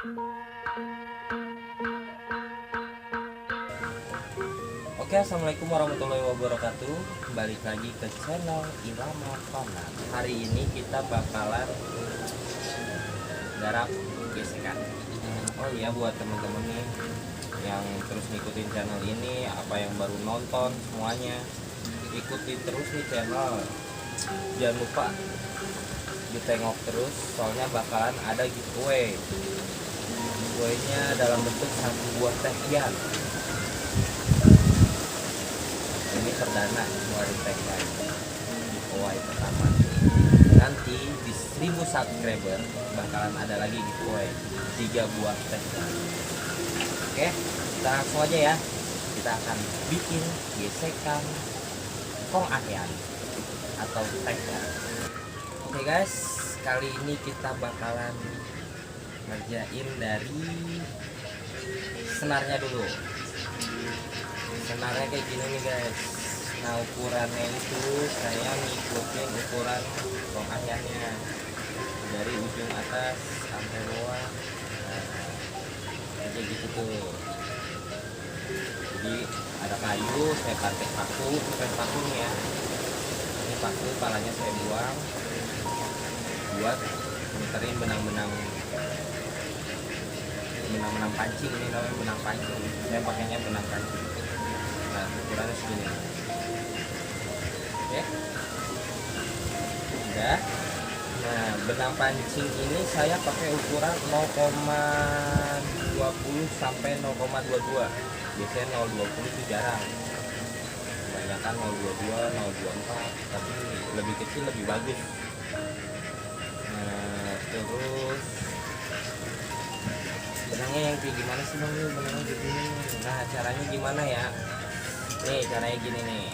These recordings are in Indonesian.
Oke, assalamualaikum warahmatullahi wabarakatuh. Balik lagi ke channel Ilham Fana. Hari ini kita bakalan garap gesekan. Oh iya, buat temen-temen nih yang terus ngikutin channel ini, apa yang baru nonton semuanya, ikutin terus nih channel. Jangan lupa ditengok terus, soalnya bakalan ada giveaway. Giveaway-nya dalam bentuk satu buah tekian. Ini perdana dari tekian giveaway pertama. Nanti di 1000 subscriber bakalan ada lagi giveaway 3 buah tekian. Oke, kita langsung aja ya. Kita akan bikin gesekan kong ahyan atau tekian. Oke guys, kali ini kita bakalan ngerjain dari senarnya dulu. Senarnya kayak gini nih guys. Nah, ukurannya itu saya ngikutin ukuran kong ahyannya dari ujung atas sampai bawah. Nah, kayak gitu tuh. Jadi ada kayu, saya pakai paku, bukan paku nih ya. Ini paku, palanya saya buang buat muterin benang-benang pancing. Ini namanya benang pancing, saya pakainya benang pancing. Nah, ukurannya segini. Oke, udah. Nah, benang pancing ini saya pakai ukuran 0,20 sampai 0,22. Biasanya 0,20 itu jarang, kebanyakan 0,22, 0,24, tapi lebih kecil lebih bagus. Nah, terus benangnya yang kayak gimana sih bang? Nih benangnya begini. Nah, caranya gimana ya? Nih caranya gini nih.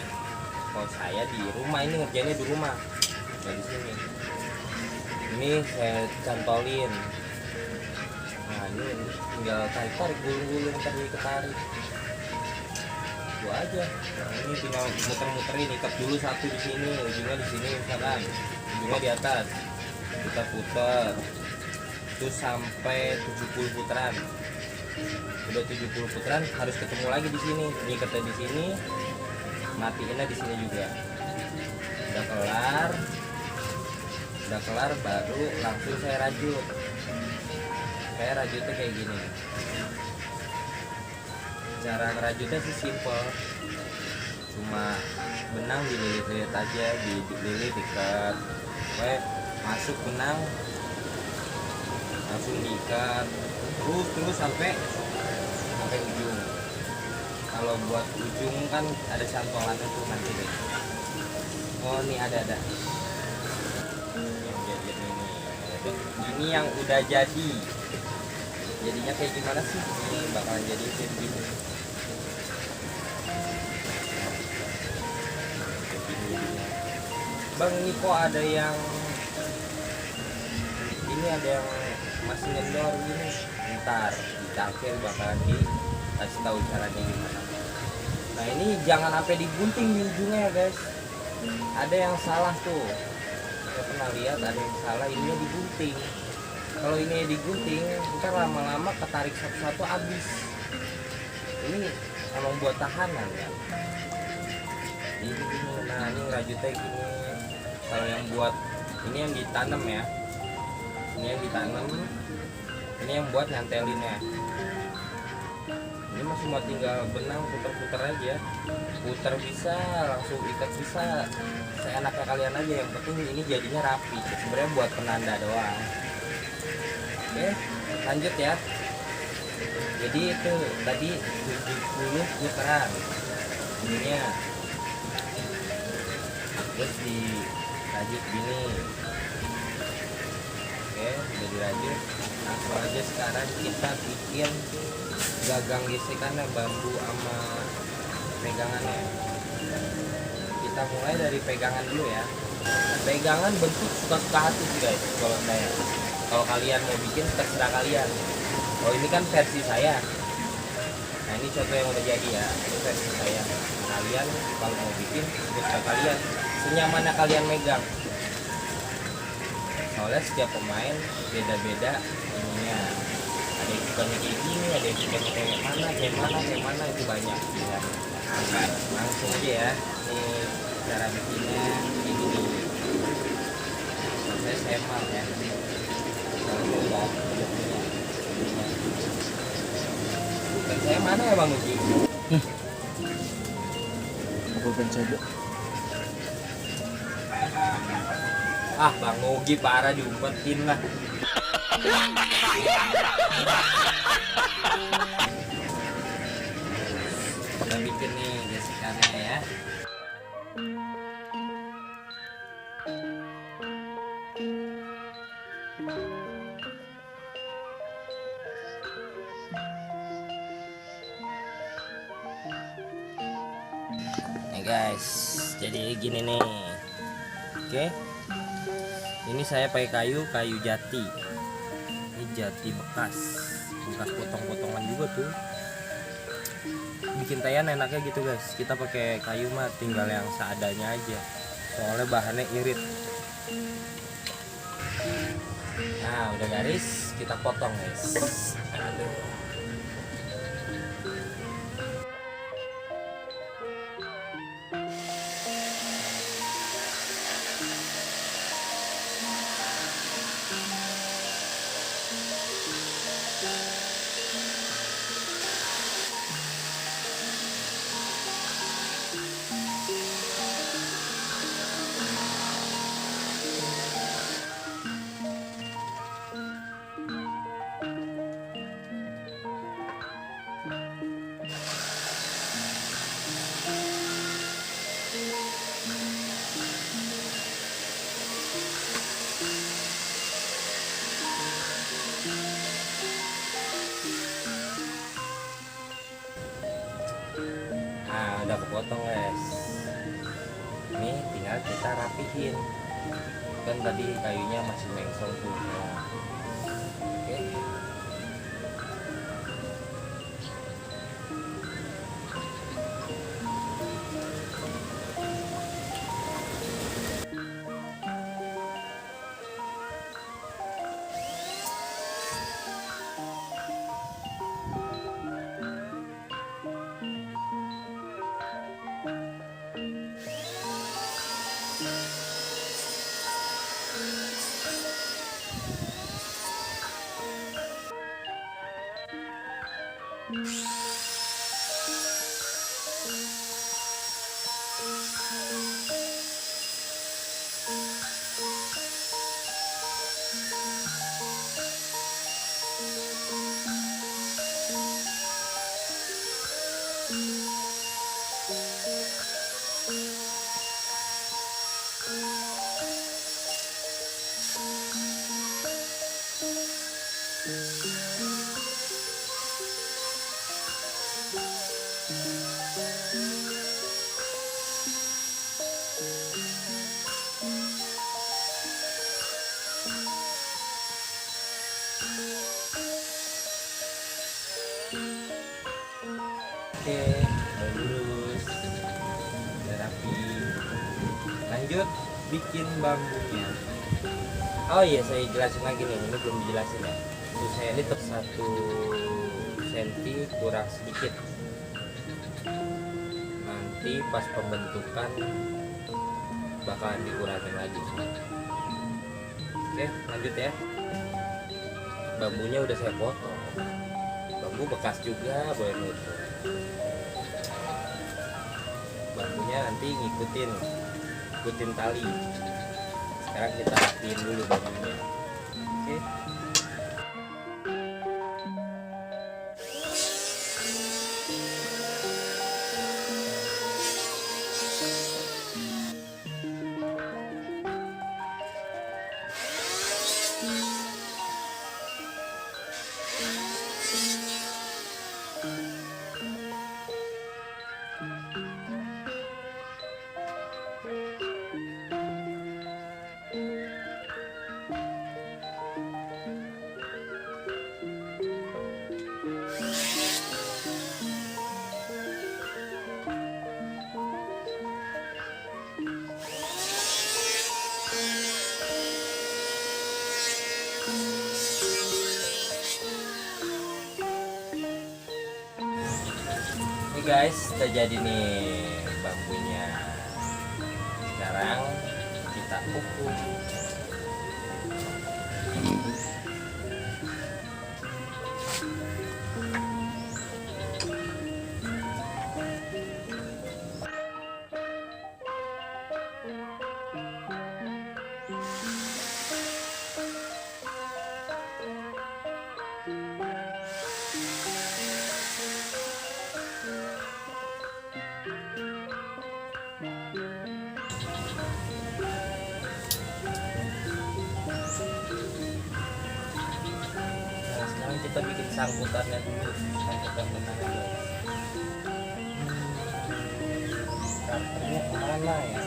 Kalau saya di rumah ini ngerjainnya di rumah, dari sini. Ini saya cantolin. Nah, ini tinggal tarik gulung-gulung, ketarik. Itu aja. Nah, ini tinggal muter-muterin, ikat dulu satu di sini, ujungnya di sini misalkan, ujungnya di atas. Kita putar itu sampai 70 putaran. Udah 70 putaran harus ketemu lagi di sini. Ngikatnya di sini, matiinnya di sini juga. Udah kelar baru langsung saya rajut. Saya rajutnya kayak gini. Cara ngerajutnya sih simple, cuma benang dililit-lilit aja, dililit diikat, masuk benang langsung diikat terus sampai ujung. Kalau buat ujung kan ada cantolannya tuh nanti deh. Oh, nih ada yang jadi ini yang udah jadi. Jadinya kayak gimana sih? Ini bakalan jadi kayak gini. Bang, ini kok ada yang masih ngendor gini. Ntar dicakir bakalan dikasih tahu caranya gimana. Nah, ini jangan sampai digunting di ujungnya ya guys. Ada yang salah tuh. Saya pernah lihat ada yang salah, ininya digunting. Kalau ini digunting, ntar lama-lama ketarik satu-satu habis. Ini emang buat tahanan ya. Ini gini. Nah, ini ngerajutnya gini. Kalau yang buat ini yang ditanam ya. Ini yang ditanam. Ini yang buat nyantelinnya. Ini masih mau tinggal benang, puter-puter aja. Puter bisa, langsung ikat bisa. Saya enaknya kalian aja, yang penting ini jadinya rapi. Sebenarnya buat penanda doang. Oke, lanjut ya. Jadi itu tadi 70 putaran ininya. Terus dirajut gini. Oke, udah dirajut. Langsung aja sekarang kita bikin gagang gesekannya, bambu sama pegangannya. Kita mulai dari pegangan dulu ya. Pegangan bentuk suka-suka hati sih guys. Kalau kalian mau bikin terserah kalian. Oh, ini kan versi saya. Nah, ini contoh yang udah jadi ya. Ini versi saya. Kalian kalau mau bikin terserah kalian, senyamannya kalian megang. Soalnya setiap pemain beda-beda ininya. Ada sukanya kayak gini, ada yang sukanya kayak mana itu banyak ya. Langsung aja ya, ini cara bikinnya ini nih. Saya semal ya, kalau udah punya. Bukan saya mana ya Bang Uji? Pulpen coba. Ah Bang Ugi parah diumpetin lah. Kita bikin nih gesekannya ya. Nih guys, jadi gini nih. Oke. Ini saya pakai kayu jati. Ini jati bekas potong-potongan juga tuh. Bikin tayan enaknya gitu guys. Kita pakai kayu mah tinggal yang seadanya aja. Soalnya bahannya irit. Nah, udah garis, kita potong guys. Aduh. Nah, udah kepotong guys. Ini tinggal kita rapihin. Kan tadi kayunya masih mengsong tuh. Nah, oke. Oke, udah lurus, udah rapi. Lanjut bikin bambunya. Oh iya, saya jelasin lagi nih, ini belum dijelasin ya. Tuh saya ini 1 cm kurang sedikit. Nanti pas pembentukan bakalan dikurangin lagi. Oke, lanjut ya. Bambunya udah saya potong. Bambu bekas juga boleh nutup. Bambunya nanti ngikutin tali. Sekarang kita rapiin dulu bambunya. Oke. guys, terjadi nih bambunya. Sekarang kita ukur. Kita bikin sangkutannya dulu, sangkutan benangnya guys. Kartunya kemana ya?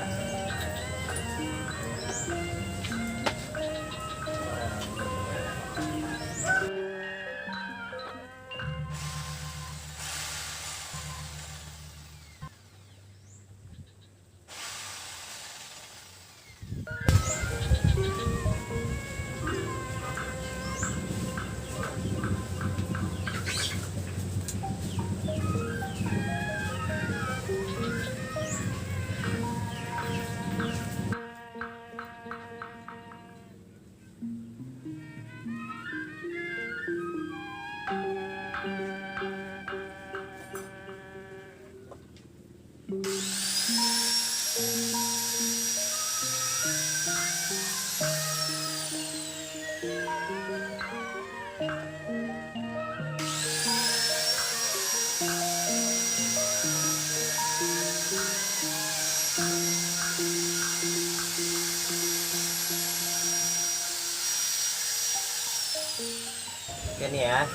Oke nih ya,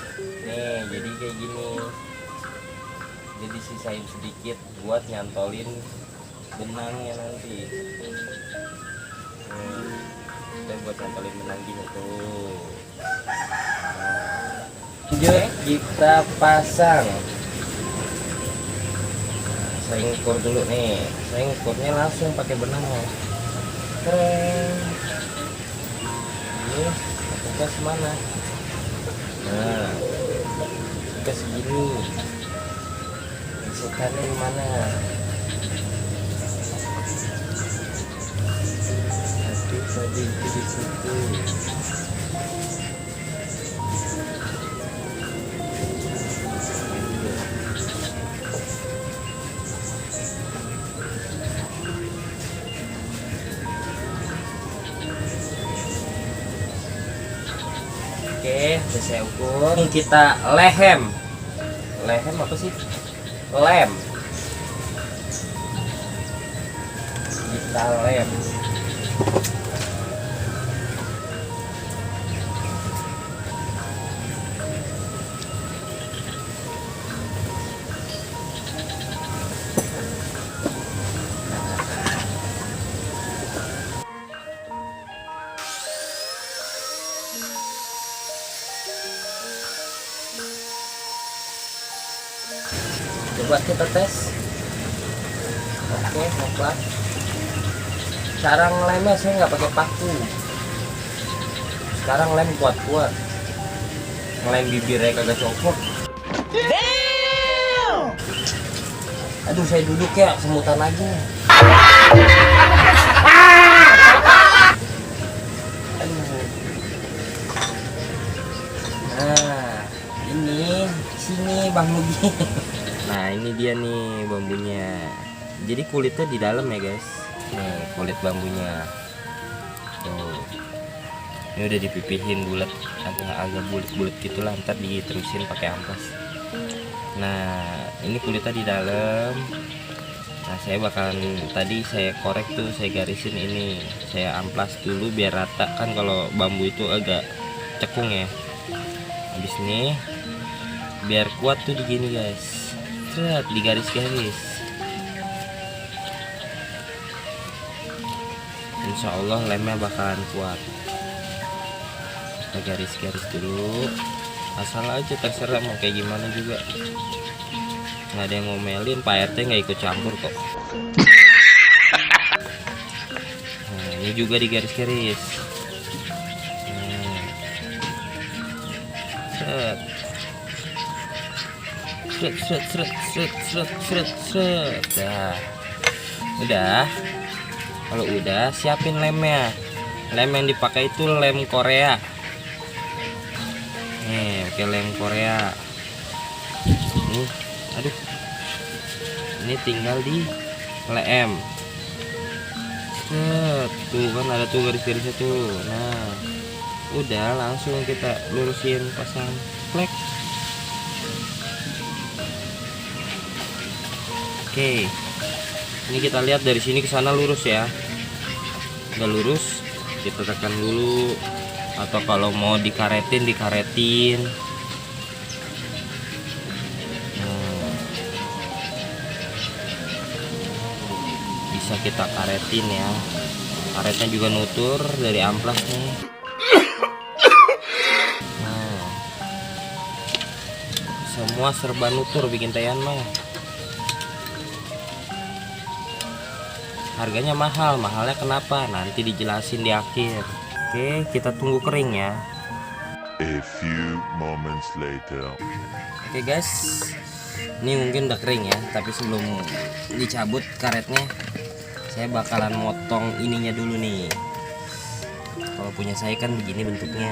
nih jadi kayak gini. Jadi sisain sedikit buat nyantolin benangnya nanti. Kita buat nyantolin benang gini tuh. Lanjut kita pasang. Saya ukur dulu nih. Saya ukurnya langsung pakai benangnya. Keren. Ini tugas mana? Nah, ke segini. Sekarang di mana? Tadi itu di situ. Oke, udah saya ukur. Kita lehem. Lehem apa sih? Lem. Kita lem. Coba kita tes. Oke, mutlak. Cara ngelemnya saya nggak pakai paku. Sekarang lem kuat-kuat. Ngelem bibirnya kagak copot. Aduh, saya duduk ya, semutan aja. Aduh. Nah, ini sini Bang Nugi. Nah, ini dia nih bambunya. Jadi kulitnya di dalam ya guys. Nih kulit bambunya. Tuh. Ini udah dipipihin bulat, agak bulat-bulat gitulah. Ntar diterusin pakai amplas. Nah, ini kulitnya di dalam. Nah, saya bakalan tadi saya korek tuh, saya garisin ini. Saya amplas dulu biar rata, kan kalau bambu itu agak cekung ya. Habis ini biar kuat tuh di gini guys. Set, di garis-garis. Insya Allah lemnya bakalan kuat. Kita garis-garis dulu. Asal aja, terserah mau kayak gimana juga. Nggak ada yang ngomelin, Pak RT nggak ikut campur kok. Nah, ini juga di garis-garis. Nah. Set. seret. Nah, udah. Kalau udah, siapin lemnya. Lem yang dipakai itu lem Korea. Nih, pakai lem Korea. Nih, aduh. Ini tinggal di lem. Tuh kan ada tuh garis-garisnya tuh. Nah, udah langsung kita lurusin, pasang flek. Oke, ini kita lihat dari sini ke sana lurus ya. Udah lurus, kita tekan dulu. Atau kalau mau dikaretin, dikaretin. Bisa kita karetin ya. Karetnya juga nutur dari amplas nih. Nah, semua serba nutur bikin tayan mah. Harganya mahal, mahalnya kenapa? Nanti dijelasin di akhir. Oke, kita tunggu kering ya. A few moments later. Oke guys, ini mungkin udah kering ya. Tapi sebelum dicabut karetnya, saya bakalan motong ininya dulu nih. Kalau punya saya kan begini bentuknya.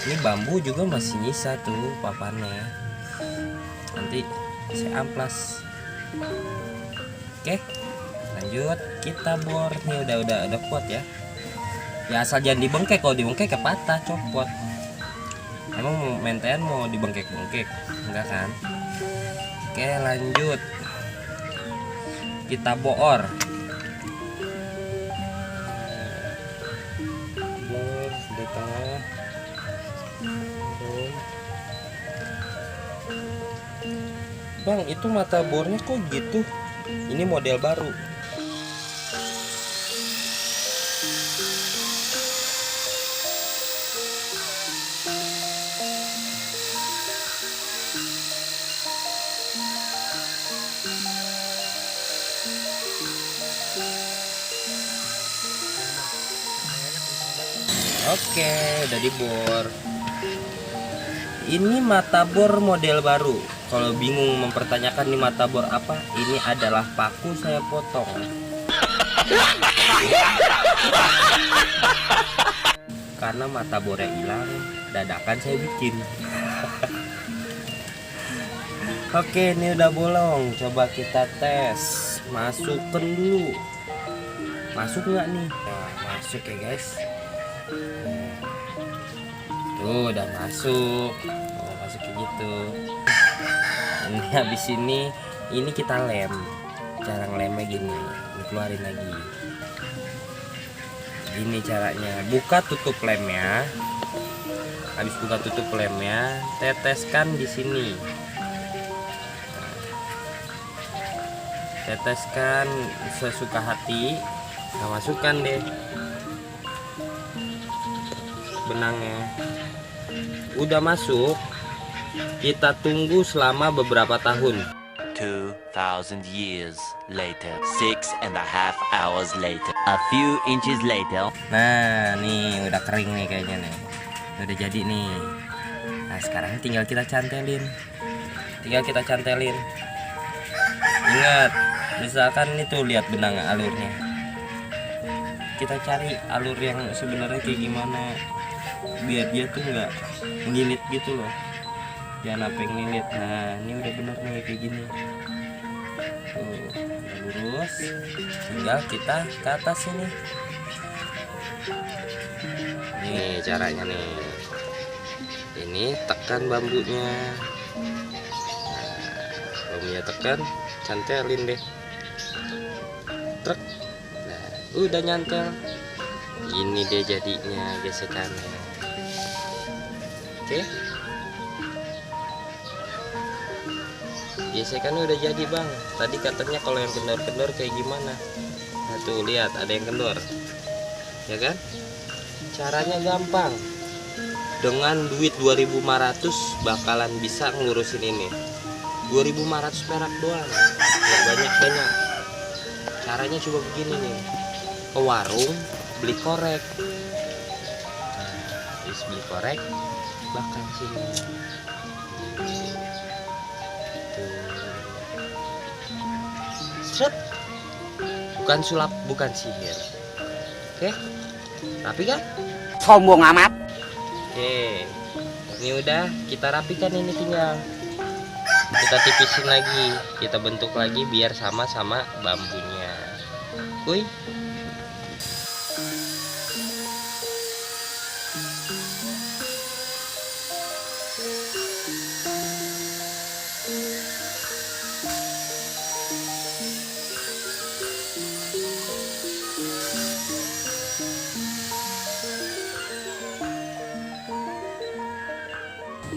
Ini bambu juga masih nyisa tuh papannya. Nanti saya amplas. Oke, lanjut kita bor. Nih udah kuat ya. Ya asal jangan dibengkek. Kalau dibengkek patah, copot. Emang mentean mau dibengkek-bengkek? Enggak kan? Oke, lanjut. Kita boor. Sudah tengah. Bang, itu mata bornya kok gitu? Ini model baru. Oke, udah dibor. Ini mata bor model baru. Kalau bingung mempertanyakan ini mata bor apa, ini adalah paku saya potong. Karena mata bornya hilang, dadakan saya bikin. Oke, ini udah bolong. Coba kita tes. Masukkan dulu. Masuk nggak nih? Nah, masuk ya guys. Tuh udah masuk. Masuk kayak gitu. Ini habis ini kita lem. Cara ngelemnya gini, dikeluarin lagi. Gini caranya. Buka tutup lemnya. Habis buka tutup lemnya, teteskan di sini. Teteskan sesuka hati. Nah, masukkan deh benangnya. Udah masuk. Kita tunggu selama beberapa tahun. 2,000 years later, 6.5 hours later, a few inches later. Nah, nih udah kering nih kayaknya nih. Udah jadi nih. Nah, sekarang tinggal kita cantelin. Ingat, misalkan itu lihat benang alurnya. Kita cari alur yang sebenarnya kayak gimana, biar dia tuh nggak ngilit gitu loh. Jangan apa yang ngilit. Nah, ini udah bener nih kayak gini. Tuh, udah lurus. Tinggal kita ke atas ini. Nih caranya nih. Ini tekan bambunya. Nah, bambunya tekan, cantelin deh. Trek. Nah, udah nyantel. Ini dia jadinya gesekannya. Oke. Gesekannya udah jadi bang. Tadi katanya kalau yang kendor-kendor kayak gimana? Nah tuh lihat ada yang kendor, ya kan? Caranya gampang. Dengan duit 2.500 bakalan bisa ngurusin ini. 2.500 perak doang. Nggak banyak-banyak. Caranya coba begini nih. Ke warung beli korek. Nah, habis beli korek bakar sini. Set. Bukan sulap, bukan sihir. Oke? Rapi kan? Sombong amat. Oke. Ini udah kita rapikan, ini tinggal kita tipisin lagi, kita bentuk lagi biar sama-sama bambunya. Kuy.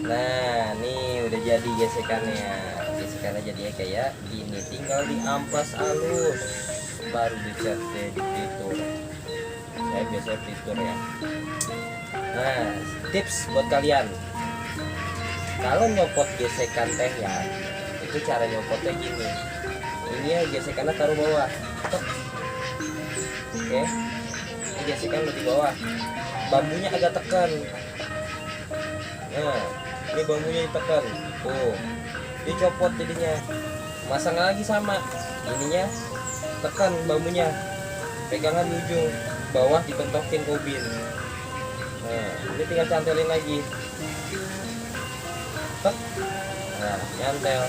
Nah, nih udah jadi gesekannya. Gesekannya jadinya kayak gini. Tinggal diamplas halus, baru dicat deh di fitur. Saya biasanya fitur ya. Nah, tips buat kalian. Kalau nyopot gesekan teh ya, itu cara nyopotnya gini. Ini ya gesekannya taruh bawah. Tek. Oke. Ini gesekan di bawah. Bambunya agak tekan. Nah, ini bambunya ditekan. Tuh, dicopot jadinya. Masang lagi sama. Ininya tekan bambunya. Pegangan di ujung. Bawah dipentokin kobin. Nah, ini tinggal cantelin lagi. Tek. Nah, nyantel.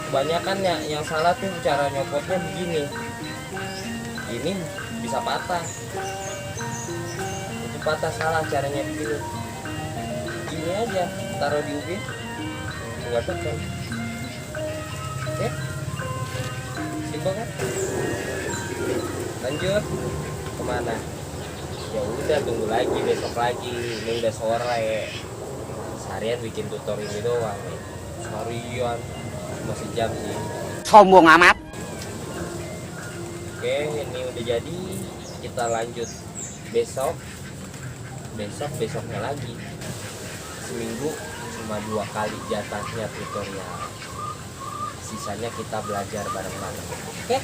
Kebanyakan ya yang salah tuh cara nyopotnya begini. Ini bisa patah. Itu patah, salah caranya begini. Gini aja, taruh di ubin, nggak tekan. Oke, simpel kan? Lanjut kemana? Ya udah, tunggu lagi, besok lagi. Ini udah sore. Seharian bikin tutor ini doang nih. Seharian masih jam sih. Sombong amat. Oke, ini udah jadi. Kita lanjut besok. Besoknya lagi. Seminggu cuma 2 kali jatahnya tutorial. Sisanya kita belajar bareng-bareng. Oke?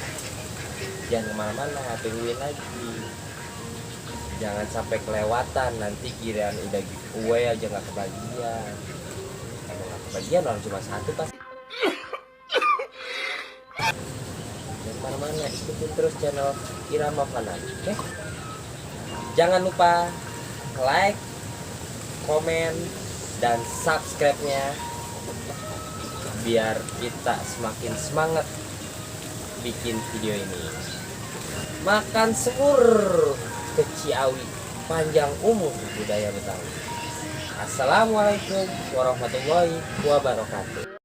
Jangan kemana-mana, tungguin lagi. Jangan sampai kelewatan, nanti kirain udah giveaway aja nggak kebagian. Kalau nggak kebagian orang cuma satu pasti. Jangan kemana-mana, ikutin terus channel Irama Fanan. Oke? Jangan lupa like, komen, dan subscribe-nya biar kita semakin semangat bikin video ini. Makan semur ke Ciawi, panjang umur budaya Betawi. Assalamualaikum warahmatullahi wabarakatuh.